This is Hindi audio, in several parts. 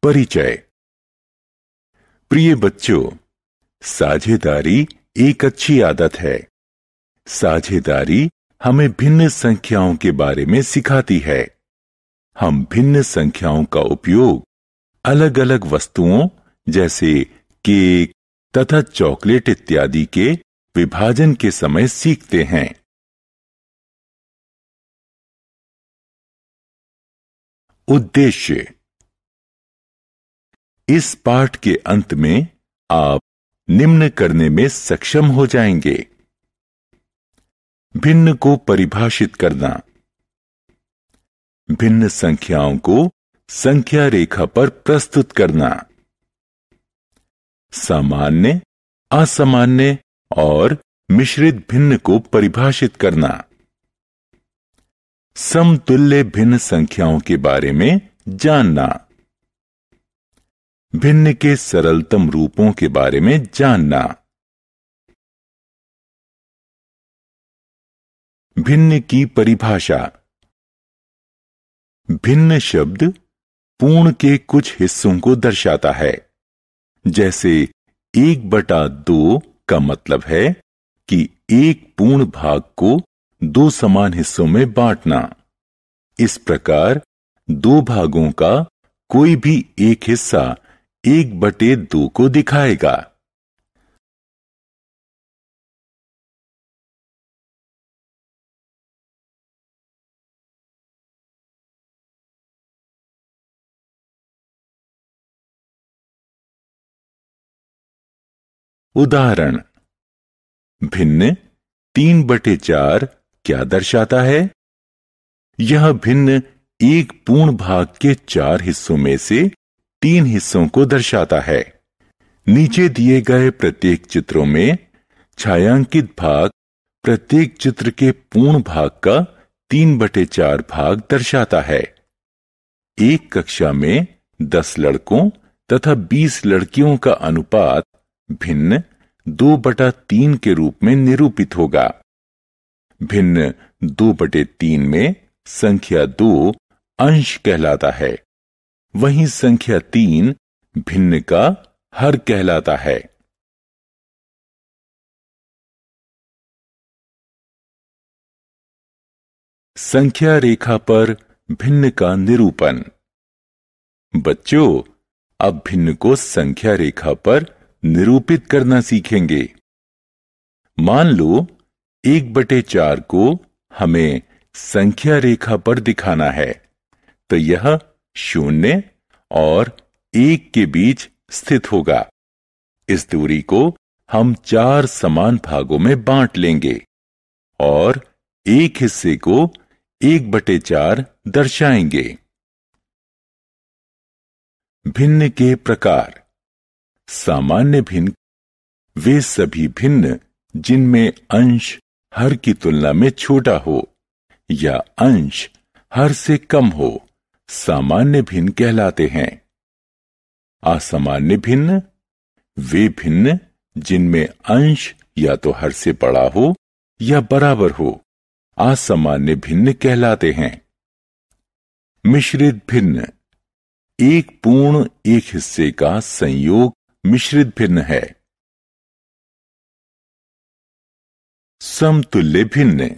परिचय। प्रिय बच्चों, साझेदारी एक अच्छी आदत है। साझेदारी हमें भिन्न संख्याओं के बारे में सिखाती है। हम भिन्न संख्याओं का उपयोग अलग अलग वस्तुओं जैसे केक तथा चॉकलेट इत्यादि के विभाजन के समय सीखते हैं। उद्देश्य। इस पाठ के अंत में आप निम्न करने में सक्षम हो जाएंगे। भिन्न को परिभाषित करना, भिन्न संख्याओं को संख्या रेखा पर प्रस्तुत करना, सामान्य, असामान्य और मिश्रित भिन्न को परिभाषित करना, समतुल्य भिन्न संख्याओं के बारे में जानना, भिन्न के सरलतम रूपों के बारे में जानना। भिन्न की परिभाषा। भिन्न शब्द पूर्ण के कुछ हिस्सों को दर्शाता है। जैसे 1/2 का मतलब है कि एक पूर्ण भाग को 2 समान हिस्सों में बांटना। इस प्रकार 2 भागों का कोई भी एक हिस्सा 1/2 को दिखाएगा। उदाहरण। भिन्न 3/4 क्या दर्शाता है? यह भिन्न एक पूर्ण भाग के 4 हिस्सों में से 3 हिस्सों को दर्शाता है। नीचे दिए गए प्रत्येक चित्रों में छायांकित भाग प्रत्येक चित्र के पूर्ण भाग का 3/4 भाग दर्शाता है। एक कक्षा में 10 लड़कों तथा 20 लड़कियों का अनुपात भिन्न 2/3 के रूप में निरूपित होगा। भिन्न 2/3 में संख्या 2 अंश कहलाता है, वहीं संख्या 3 भिन्न का हर कहलाता है। संख्या रेखा पर भिन्न का निरूपण। बच्चों, अब भिन्न को संख्या रेखा पर निरूपित करना सीखेंगे। मान लो 1/4 को हमें संख्या रेखा पर दिखाना है, तो यह 0 और 1 के बीच स्थित होगा। इस दूरी को हम 4 समान भागों में बांट लेंगे और एक हिस्से को 1/4 दर्शाएंगे। भिन्न के प्रकार। सामान्य भिन्न वे सभी भिन्न जिनमें अंश हर की तुलना में छोटा हो या अंश हर से कम हो, सामान्य भिन्न कहलाते हैं। असामान्य भिन्न वे भिन्न जिनमें अंश या तो हर से बड़ा हो या बराबर हो, असामान्य भिन्न कहलाते हैं। मिश्रित भिन्न एक पूर्ण एक हिस्से का संयोग मिश्रित भिन्न है। समतुल्य भिन्न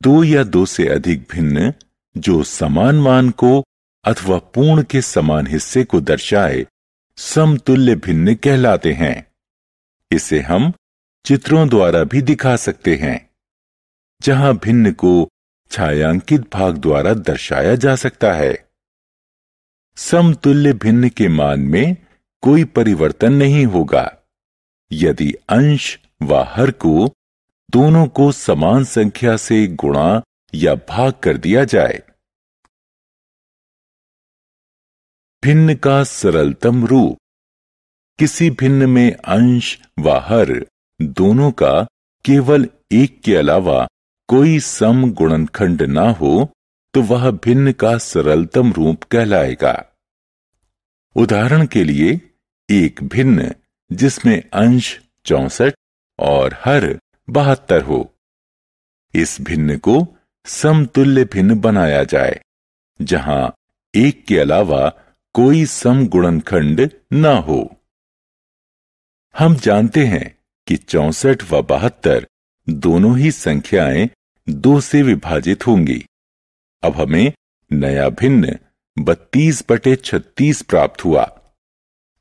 2 या 2 से अधिक भिन्न जो समान मान को अथवा पूर्ण के समान हिस्से को दर्शाए, समतुल्य भिन्न कहलाते हैं। इसे हम चित्रों द्वारा भी दिखा सकते हैं, जहां भिन्न को छायांकित भाग द्वारा दर्शाया जा सकता है। समतुल्य भिन्न के मान में कोई परिवर्तन नहीं होगा यदि अंश व हर को दोनों को समान संख्या से गुणा या भाग कर दिया जाए। भिन्न का सरलतम रूप। किसी भिन्न में अंश व हर दोनों का केवल एक के अलावा कोई सम गुणनखंड ना हो तो वह भिन्न का सरलतम रूप कहलाएगा। उदाहरण के लिए एक भिन्न जिसमें अंश 64 और हर 72 हो। इस भिन्न को समतुल्य भिन्न बनाया जाए, जहां एक के अलावा कोई समगुणनखंड न हो। हम जानते हैं कि 64 व 72 दोनों ही संख्याएं 2 से विभाजित होंगी। अब हमें नया भिन्न 32/36 प्राप्त हुआ,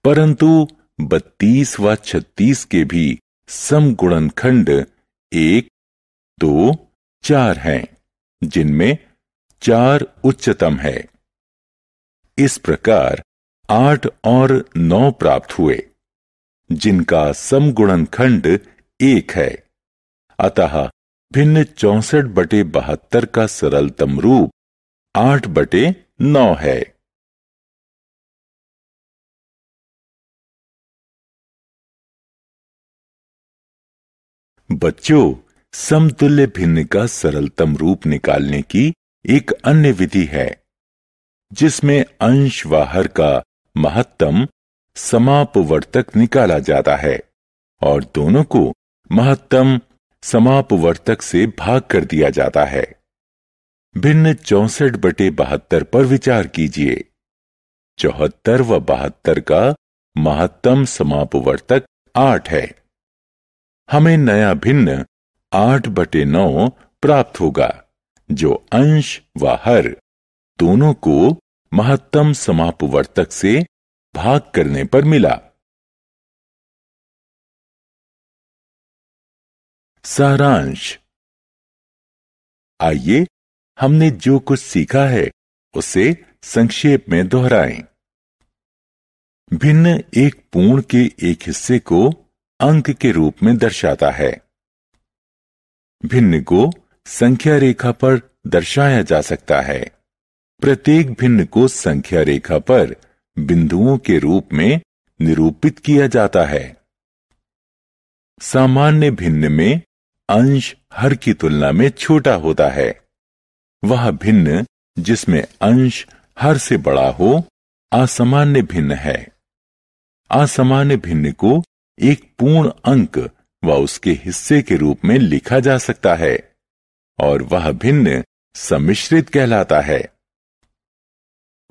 परंतु 32 व 36 के भी समगुणनखंड 1, 2, 4 हैं, जिनमें 4 उच्चतम है। इस प्रकार 8 और 9 प्राप्त हुए, जिनका समगुणनखंड 1 है। अतः भिन्न 64/72 का सरलतम रूप 8/9 है। बच्चों, समतुल्य भिन्न का सरलतम रूप निकालने की एक अन्य विधि है, जिसमें अंश व हर का महत्तम समापवर्तक निकाला जाता है और दोनों को महत्तम समापवर्तक से भाग कर दिया जाता है। भिन्न 64/72 पर विचार कीजिए। 74 व 72 का महत्तम समापवर्तक 8 है। हमें नया भिन्न 8/9 प्राप्त होगा, जो अंश व हर दोनों को महत्तम समापवर्तक से भाग करने पर मिला। सारांश। आइए हमने जो कुछ सीखा है उसे संक्षेप में दोहराएं। भिन्न एक पूर्ण के एक हिस्से को अंक के रूप में दर्शाता है। भिन्न को संख्या रेखा पर दर्शाया जा सकता है। प्रत्येक भिन्न को संख्या रेखा पर बिंदुओं के रूप में निरूपित किया जाता है। सामान्य भिन्न में अंश हर की तुलना में छोटा होता है। वह भिन्न जिसमें अंश हर से बड़ा हो असामान्य भिन्न है। असामान्य भिन्न को एक पूर्ण अंक व उसके हिस्से के रूप में लिखा जा सकता है और वह भिन्न सम्मिश्रित कहलाता है।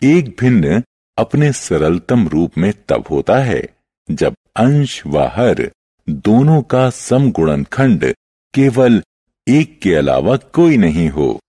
एक भिन्न अपने सरलतम रूप में तब होता है जब अंश व हर दोनों का समगुणनखंड केवल एक के अलावा कोई नहीं हो।